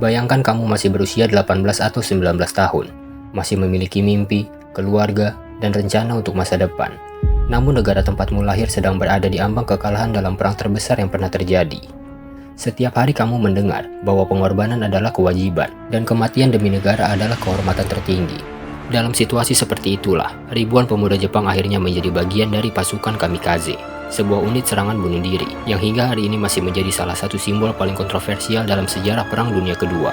Bayangkan kamu masih berusia 18 atau 19 tahun, masih memiliki mimpi, keluarga, dan rencana untuk masa depan. Namun negara tempatmu lahir sedang berada di ambang kekalahan dalam perang terbesar yang pernah terjadi. Setiap hari kamu mendengar bahwa pengorbanan adalah kewajiban, dan kematian demi negara adalah kehormatan tertinggi. Dalam situasi seperti itulah, ribuan pemuda Jepang akhirnya menjadi bagian dari pasukan kamikaze, sebuah unit serangan bunuh diri yang hingga hari ini masih menjadi salah satu simbol paling kontroversial dalam sejarah Perang Dunia Kedua.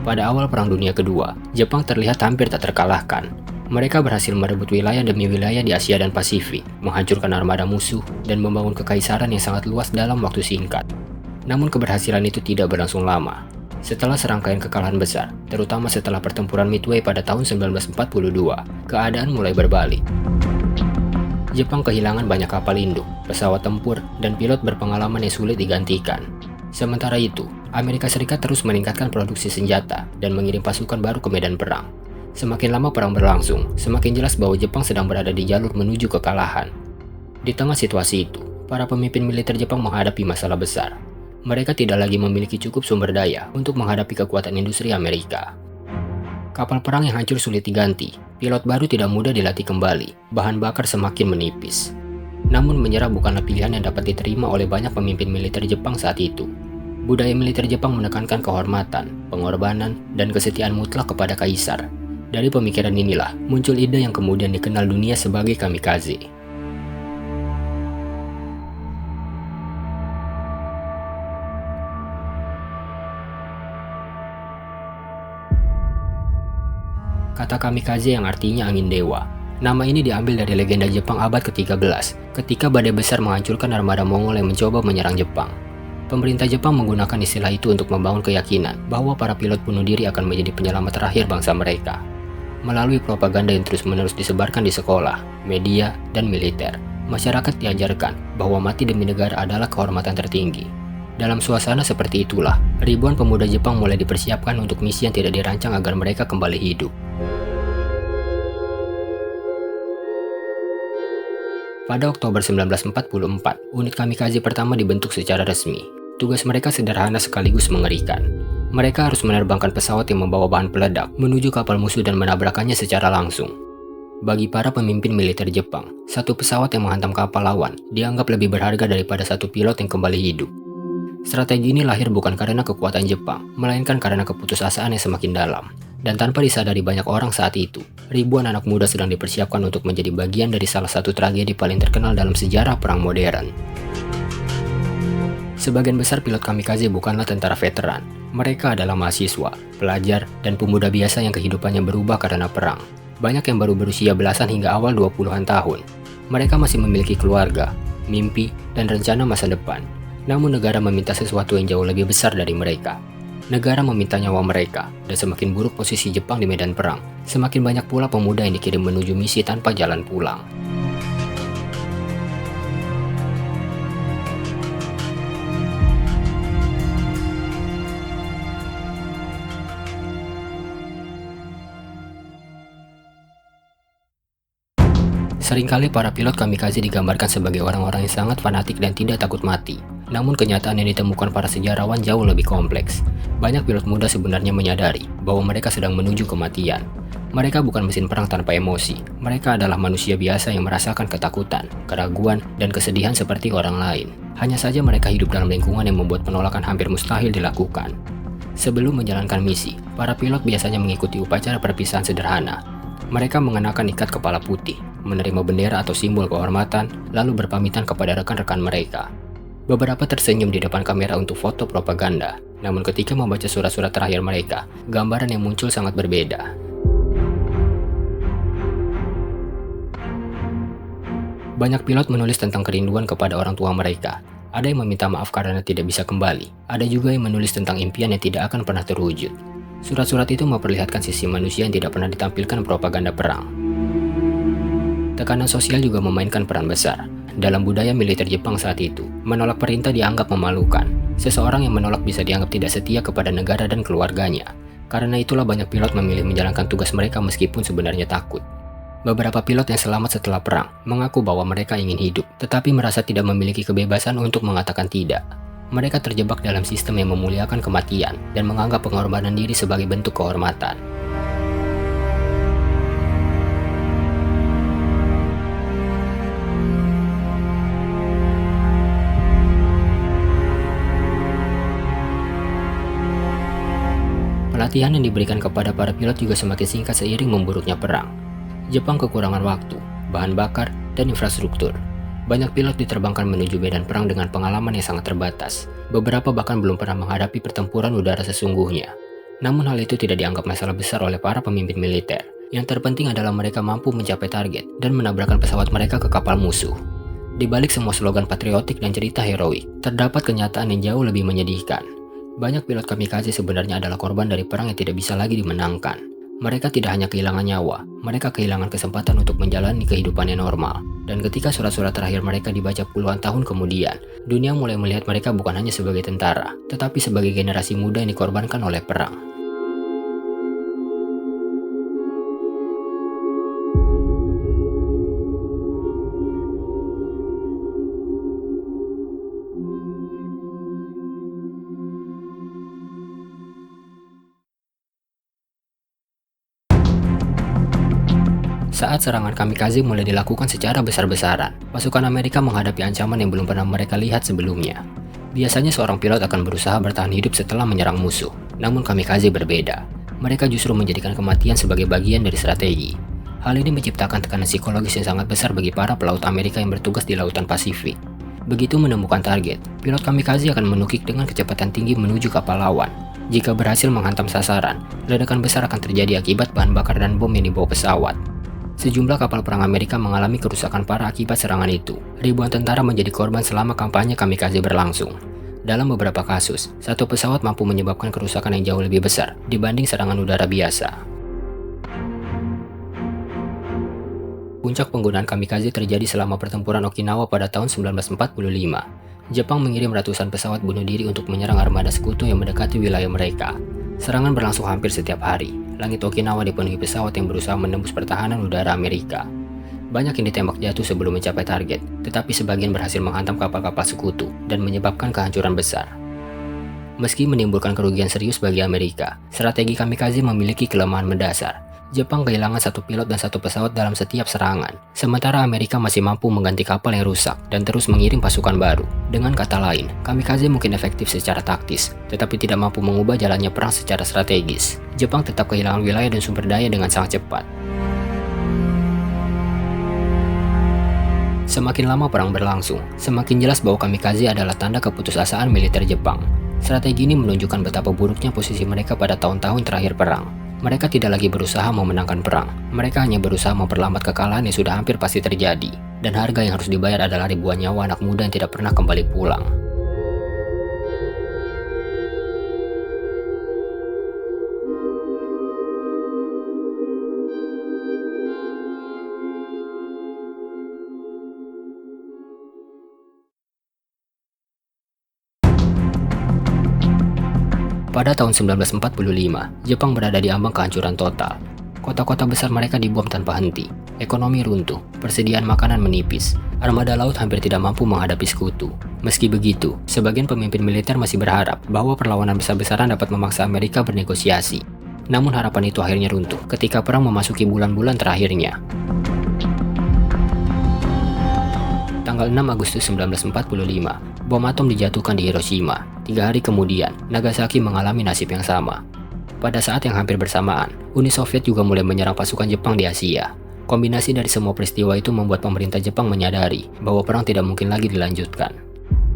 Pada awal Perang Dunia Kedua, Jepang terlihat hampir tak terkalahkan. Mereka berhasil merebut wilayah demi wilayah di Asia dan Pasifik, menghancurkan armada musuh, dan membangun kekaisaran yang sangat luas dalam waktu singkat. Namun keberhasilan itu tidak berlangsung lama. Setelah serangkaian kekalahan besar, terutama setelah pertempuran Midway pada tahun 1942, keadaan mulai berbalik. Jepang kehilangan banyak kapal induk, pesawat tempur, dan pilot berpengalaman yang sulit digantikan. Sementara itu, Amerika Serikat terus meningkatkan produksi senjata dan mengirim pasukan baru ke medan perang. Semakin lama perang berlangsung, semakin jelas bahwa Jepang sedang berada di jalur menuju kekalahan. Di tengah situasi itu, para pemimpin militer Jepang menghadapi masalah besar. Mereka tidak lagi memiliki cukup sumber daya untuk menghadapi kekuatan industri Amerika. Kapal perang yang hancur sulit diganti, pilot baru tidak mudah dilatih kembali, bahan bakar semakin menipis. Namun menyerah bukanlah pilihan yang dapat diterima oleh banyak pemimpin militer Jepang saat itu. Budaya militer Jepang menekankan kehormatan, pengorbanan, dan kesetiaan mutlak kepada kaisar. Dari pemikiran inilah muncul ide yang kemudian dikenal dunia sebagai kamikaze. Kata kamikaze yang artinya angin dewa. Nama ini diambil dari legenda Jepang abad ke-13, ketika badai besar menghancurkan armada Mongol yang mencoba menyerang Jepang. Pemerintah Jepang menggunakan istilah itu untuk membangun keyakinan bahwa para pilot bunuh diri akan menjadi penyelamat terakhir bangsa mereka. Melalui propaganda yang terus-menerus disebarkan di sekolah, media, dan militer, masyarakat diajarkan bahwa mati demi negara adalah kehormatan tertinggi. Dalam suasana seperti itulah, ribuan pemuda Jepang mulai dipersiapkan untuk misi yang tidak dirancang agar mereka kembali hidup. Pada Oktober 1944, unit kamikaze pertama dibentuk secara resmi. Tugas mereka sederhana sekaligus mengerikan. Mereka harus menerbangkan pesawat yang membawa bahan peledak menuju kapal musuh dan menabrakannya secara langsung. Bagi para pemimpin militer Jepang, satu pesawat yang menghantam kapal lawan dianggap lebih berharga daripada satu pilot yang kembali hidup. Strategi ini lahir bukan karena kekuatan Jepang, melainkan karena keputusasaan yang semakin dalam. Dan tanpa disadari banyak orang saat itu, ribuan anak muda sedang dipersiapkan untuk menjadi bagian dari salah satu tragedi paling terkenal dalam sejarah perang modern. Sebagian besar pilot kamikaze bukanlah tentara veteran. Mereka adalah mahasiswa, pelajar, dan pemuda biasa yang kehidupannya berubah karena perang. Banyak yang baru berusia belasan hingga awal 20-an tahun. Mereka masih memiliki keluarga, mimpi, dan rencana masa depan. Namun negara meminta sesuatu yang jauh lebih besar dari mereka. Negara meminta nyawa mereka, dan semakin buruk posisi Jepang di medan perang, semakin banyak pula pemuda yang dikirim menuju misi tanpa jalan pulang. Seringkali para pilot kamikaze digambarkan sebagai orang-orang yang sangat fanatik dan tidak takut mati. Namun kenyataan yang ditemukan para sejarawan jauh lebih kompleks. Banyak pilot muda sebenarnya menyadari bahwa mereka sedang menuju kematian. Mereka bukan mesin perang tanpa emosi. Mereka adalah manusia biasa yang merasakan ketakutan, keraguan, dan kesedihan seperti orang lain. Hanya saja mereka hidup dalam lingkungan yang membuat penolakan hampir mustahil dilakukan. Sebelum menjalankan misi, para pilot biasanya mengikuti upacara perpisahan sederhana. Mereka mengenakan ikat kepala putih, menerima bendera atau simbol kehormatan, lalu berpamitan kepada rekan-rekan mereka. Beberapa tersenyum di depan kamera untuk foto propaganda, namun ketika membaca surat-surat terakhir mereka, gambaran yang muncul sangat berbeda. Banyak pilot menulis tentang kerinduan kepada orang tua mereka. Ada yang meminta maaf karena tidak bisa kembali. Ada juga yang menulis tentang impian yang tidak akan pernah terwujud. Surat-surat itu memperlihatkan sisi manusia yang tidak pernah ditampilkan propaganda perang. Tekanan sosial juga memainkan peran besar. dalam budaya militer Jepang saat itu, menolak perintah dianggap memalukan. Seseorang yang menolak bisa dianggap tidak setia kepada negara dan keluarganya. Karena itulah banyak pilot memilih menjalankan tugas mereka meskipun sebenarnya takut. Beberapa pilot yang selamat setelah perang mengaku bahwa mereka ingin hidup, tetapi merasa tidak memiliki kebebasan untuk mengatakan tidak. Mereka terjebak dalam sistem yang memuliakan kematian dan menganggap pengorbanan diri sebagai bentuk kehormatan. Pelatihan yang diberikan kepada para pilot juga semakin singkat seiring memburuknya perang. Jepang kekurangan waktu, bahan bakar, dan infrastruktur. Banyak pilot diterbangkan menuju medan perang dengan pengalaman yang sangat terbatas. Beberapa bahkan belum pernah menghadapi pertempuran udara sesungguhnya. Namun hal itu tidak dianggap masalah besar oleh para pemimpin militer. Yang terpenting adalah mereka mampu mencapai target dan menabrakkan pesawat mereka ke kapal musuh. Di balik semua slogan patriotik dan cerita heroik, terdapat kenyataan yang jauh lebih menyedihkan. Banyak pilot kamikaze sebenarnya adalah korban dari perang yang tidak bisa lagi dimenangkan. Mereka tidak hanya kehilangan nyawa, mereka kehilangan kesempatan untuk menjalani kehidupan yang normal. Dan ketika surat-surat terakhir mereka dibaca puluhan tahun kemudian, dunia mulai melihat mereka bukan hanya sebagai tentara, tetapi sebagai generasi muda yang dikorbankan oleh perang. Saat serangan kamikaze mulai dilakukan secara besar-besaran, pasukan Amerika menghadapi ancaman yang belum pernah mereka lihat sebelumnya. Biasanya seorang pilot akan berusaha bertahan hidup setelah menyerang musuh, namun kamikaze berbeda. Mereka justru menjadikan kematian sebagai bagian dari strategi. Hal ini menciptakan tekanan psikologis yang sangat besar bagi para pelaut Amerika yang bertugas di Lautan Pasifik. Begitu menemukan target, pilot kamikaze akan menukik dengan kecepatan tinggi menuju kapal lawan. Jika berhasil menghantam sasaran, ledakan besar akan terjadi akibat bahan bakar dan bom yang dibawa pesawat. Sejumlah kapal perang Amerika mengalami kerusakan parah akibat serangan itu. Ribuan tentara menjadi korban selama kampanye kamikaze berlangsung. Dalam beberapa kasus, satu pesawat mampu menyebabkan kerusakan yang jauh lebih besar dibanding serangan udara biasa. Puncak penggunaan kamikaze terjadi selama pertempuran Okinawa pada tahun 1945. Jepang mengirim ratusan pesawat bunuh diri untuk menyerang armada sekutu yang mendekati wilayah mereka. Serangan berlangsung hampir setiap hari. Langit Okinawa dipenuhi pesawat yang berusaha menembus pertahanan udara Amerika. Banyak yang ditembak jatuh sebelum mencapai target, tetapi sebagian berhasil menghantam kapal-kapal sekutu dan menyebabkan kehancuran besar. Meski menimbulkan kerugian serius bagi Amerika, strategi kamikaze memiliki kelemahan mendasar. Jepang kehilangan satu pilot dan satu pesawat dalam setiap serangan, sementara Amerika masih mampu mengganti kapal yang rusak dan terus mengirim pasukan baru. Dengan kata lain, kamikaze mungkin efektif secara taktis, tetapi tidak mampu mengubah jalannya perang secara strategis. Jepang tetap kehilangan wilayah dan sumber daya dengan sangat cepat. Semakin lama perang berlangsung, semakin jelas bahwa kamikaze adalah tanda keputusasaan militer Jepang. Strategi ini menunjukkan betapa buruknya posisi mereka pada tahun-tahun terakhir perang. Mereka tidak lagi berusaha memenangkan perang, mereka hanya berusaha memperlambat kekalahan yang sudah hampir pasti terjadi, dan harga yang harus dibayar adalah ribuan nyawa anak muda yang tidak pernah kembali pulang. Pada tahun 1945, Jepang berada di ambang kehancuran total. Kota-kota besar mereka dibom tanpa henti, ekonomi runtuh, persediaan makanan menipis, armada laut hampir tidak mampu menghadapi sekutu. Meski begitu, sebagian pemimpin militer masih berharap bahwa perlawanan besar-besaran dapat memaksa Amerika bernegosiasi. Namun harapan itu akhirnya runtuh ketika perang memasuki bulan-bulan terakhirnya. Tanggal 6 Agustus 1945, bom atom dijatuhkan di Hiroshima. 3 hari kemudian, Nagasaki mengalami nasib yang sama. Pada saat yang hampir bersamaan, Uni Soviet juga mulai menyerang pasukan Jepang di Asia. Kombinasi dari semua peristiwa itu membuat pemerintah Jepang menyadari bahwa perang tidak mungkin lagi dilanjutkan.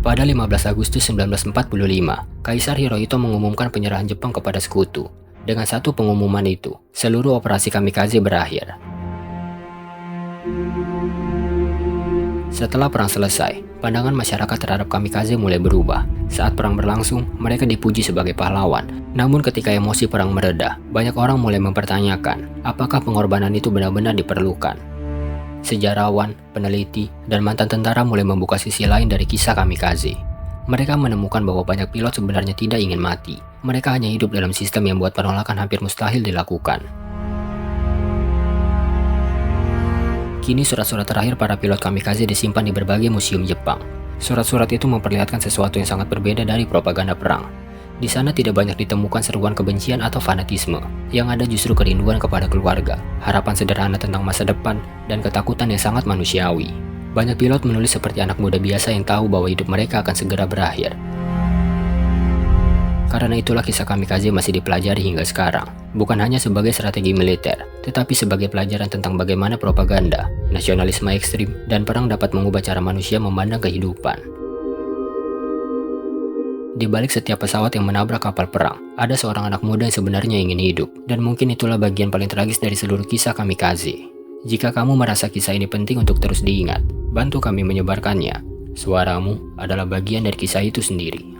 Pada 15 Agustus 1945, Kaisar Hirohito mengumumkan penyerahan Jepang kepada sekutu. Dengan satu pengumuman itu, seluruh operasi kamikaze berakhir. Setelah perang selesai, pandangan masyarakat terhadap kamikaze mulai berubah. Saat perang berlangsung, mereka dipuji sebagai pahlawan. Namun ketika emosi perang mereda, banyak orang mulai mempertanyakan apakah pengorbanan itu benar-benar diperlukan. Sejarawan, peneliti, dan mantan tentara mulai membuka sisi lain dari kisah kamikaze. Mereka menemukan bahwa banyak pilot sebenarnya tidak ingin mati. Mereka hanya hidup dalam sistem yang membuat penolakan hampir mustahil dilakukan. Kini surat-surat terakhir para pilot kamikaze disimpan di berbagai museum Jepang. Surat-surat itu memperlihatkan sesuatu yang sangat berbeda dari propaganda perang. Di sana tidak banyak ditemukan seruan kebencian atau fanatisme. Yang ada justru kerinduan kepada keluarga, harapan sederhana tentang masa depan, dan ketakutan yang sangat manusiawi. Banyak pilot menulis seperti anak muda biasa yang tahu bahwa hidup mereka akan segera berakhir. Karena itulah kisah kamikaze masih dipelajari hingga sekarang. Bukan hanya sebagai strategi militer, tetapi sebagai pelajaran tentang bagaimana propaganda, nasionalisme ekstrim, dan perang dapat mengubah cara manusia memandang kehidupan. Di balik setiap pesawat yang menabrak kapal perang, ada seorang anak muda yang sebenarnya ingin hidup, dan mungkin itulah bagian paling tragis dari seluruh kisah kamikaze. Jika kamu merasa kisah ini penting untuk terus diingat, bantu kami menyebarkannya. Suaramu adalah bagian dari kisah itu sendiri.